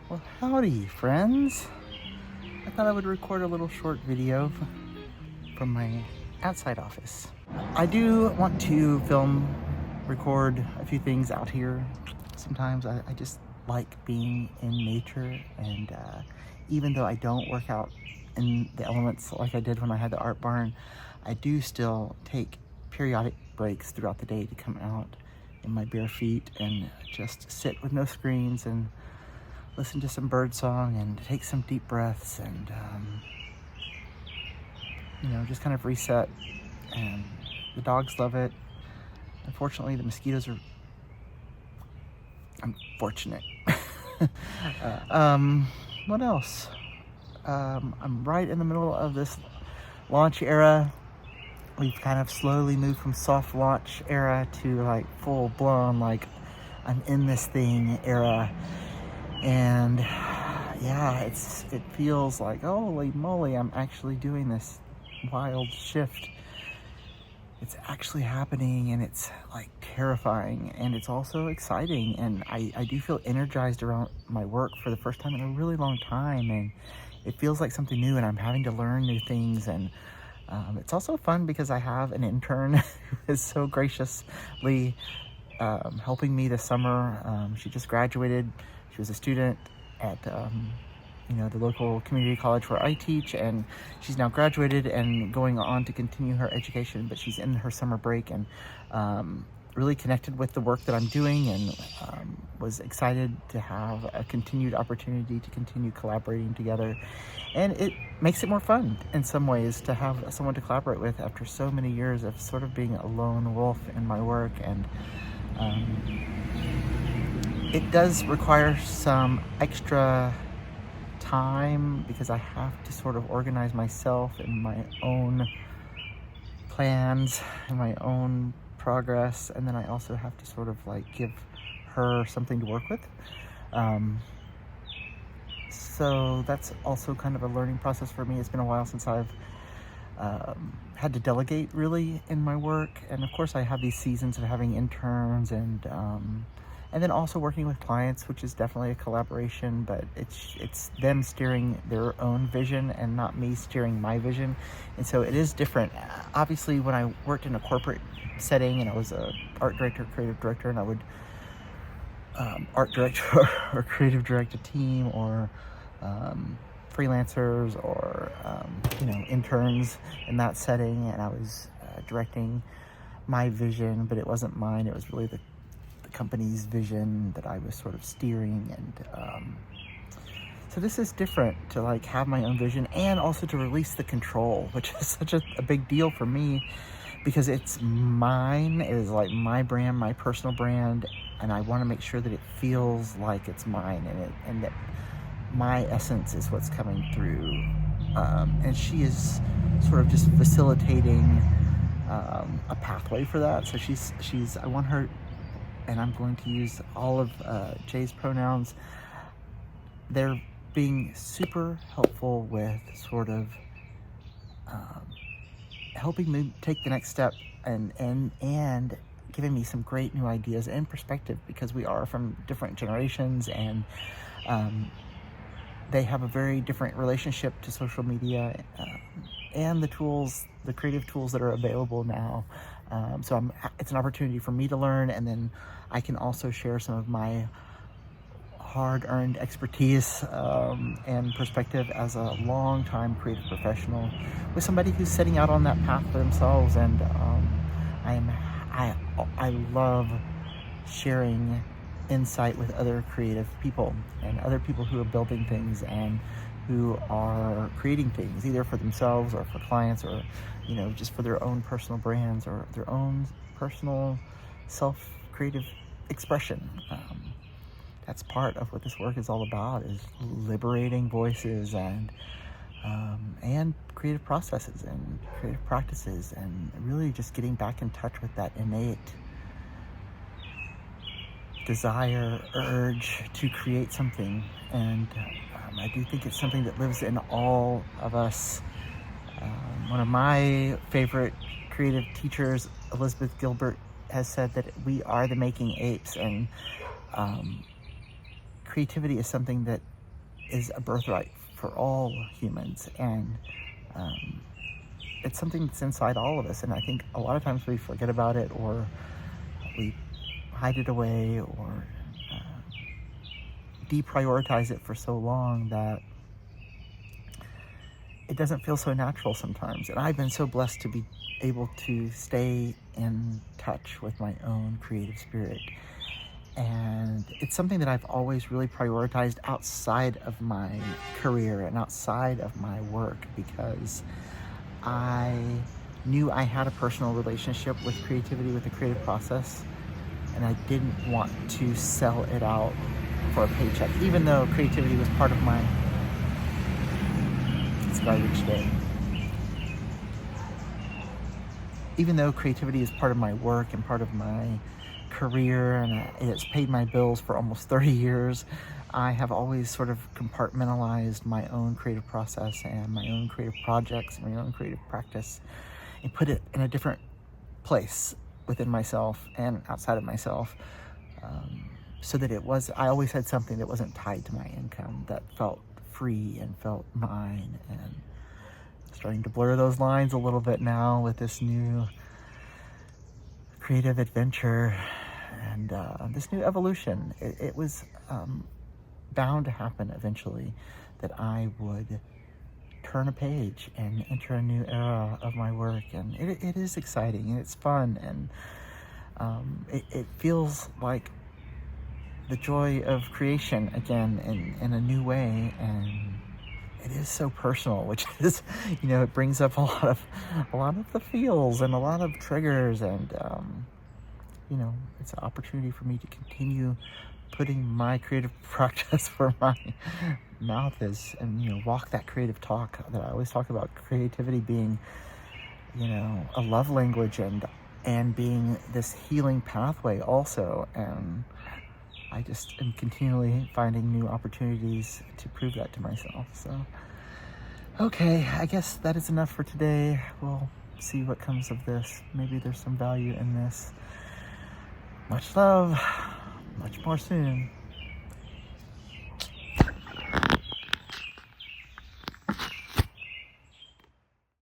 Well, howdy, friends. I thought I would record a little short video from my outside office. I do want to record a few things out here. Sometimes I just like being in nature, and even though I don't work out in the elements like I did when I had the art barn, I do still take periodic breaks throughout the day to come out in my bare feet and just sit with no screens and listen to some bird song and take some deep breaths and just kind of reset. And the dogs love it. Unfortunately, the mosquitoes are unfortunate. What else? I'm right in the middle of this launch era. We've kind of slowly moved from soft launch era to like full blown, like I'm in this thing era. And yeah, it feels like, holy moly, I'm actually doing this wild shift. It's actually happening, and it's like terrifying, and it's also exciting, and I do feel energized around my work for the first time in a really long time, and it feels like something new, and I'm having to learn new things. And it's also fun because I have an intern who is so graciously helping me this summer. She just graduated. She was a student at the local community college where I teach, and she's now graduated and going on to continue her education, but she's in her summer break, and really connected with the work that I'm doing, and was excited to have a continued opportunity to continue collaborating together. And it makes it more fun in some ways to have someone to collaborate with after so many years of sort of being a lone wolf in my work. And it does require some extra time because I have to sort of organize myself in my own plans and my own progress, and then I also have to sort of like give her something to work with. So that's also kind of a learning process for me. It's been a while since I've had to delegate really in my work, and of course I have these seasons of having interns and then also working with clients, which is definitely a collaboration, but it's them steering their own vision and not me steering my vision. And so it is different. Obviously, when I worked in a corporate setting and I was a art director, creative director, and I would art direct or creative direct a team or freelancers or interns in that setting, and I was directing my vision, but it wasn't mine. It was really the company's vision that I was sort of steering. And so this is different, to like have my own vision and also to release the control, which is such a big deal for me because it's mine. It is like my brand, my personal brand, and I want to make sure that it feels like it's mine, and that my essence is what's coming through. And she is sort of just facilitating a pathway for that. So she's I want her, and I'm going to use all of Jay's pronouns. They're being super helpful with sort of helping me take the next step and giving me some great new ideas and perspective, because we are from different generations, and they have a very different relationship to social media and the creative tools that are available now. So it's an opportunity for me to learn, and then I can also share some of my hard-earned expertise and perspective as a long-time creative professional with somebody who's setting out on that path for themselves. And I love sharing insight with other creative people and other people who are building things and who are creating things either for themselves or for clients, or just for their own personal brands or their own personal self-creative expression. That's part of what this work is all about, is liberating voices and creative processes and creative practices, and really just getting back in touch with that innate desire, urge to create something. And I do think it's something that lives in all of us. One of my favorite creative teachers, Elizabeth Gilbert, has said that we are the making apes, and creativity is something that is a birthright for all humans, and it's something that's inside all of us. And I think a lot of times we forget about it, or we hide it away, or deprioritize it for so long that it doesn't feel so natural sometimes. And I've been so blessed to be able to stay in touch with my own creative spirit. And it's something that I've always really prioritized outside of my career and outside of my work, because I knew I had a personal relationship with creativity, with the creative process, and I didn't want to sell it out for a paycheck, even though creativity was part of my, it's garbage day. Even though creativity is part of my work and part of my career, and it's paid my bills for almost 30 years, I have always sort of compartmentalized my own creative process and my own creative projects, my own creative practice, and put it in a different place within myself and outside of myself, so that I always had something that wasn't tied to my income, that felt free and felt mine. And starting to blur those lines a little bit now with this new creative adventure and this new evolution. It was bound to happen eventually, that I would turn a page and enter a new era of my work. And it is exciting, and it's fun, and it feels like the joy of creation again in a new way. And it is so personal, which is, it brings up a lot of the feels and a lot of triggers, and it's an opportunity for me to continue putting my creative practice where my mouth is, and walk that creative talk that I always talk about. Creativity being a love language, and being this healing pathway also. And I just am continually finding new opportunities to prove that to myself. So, okay, I guess that is enough for today. We'll see what comes of this. Maybe there's some value in this. Much love. Much more soon.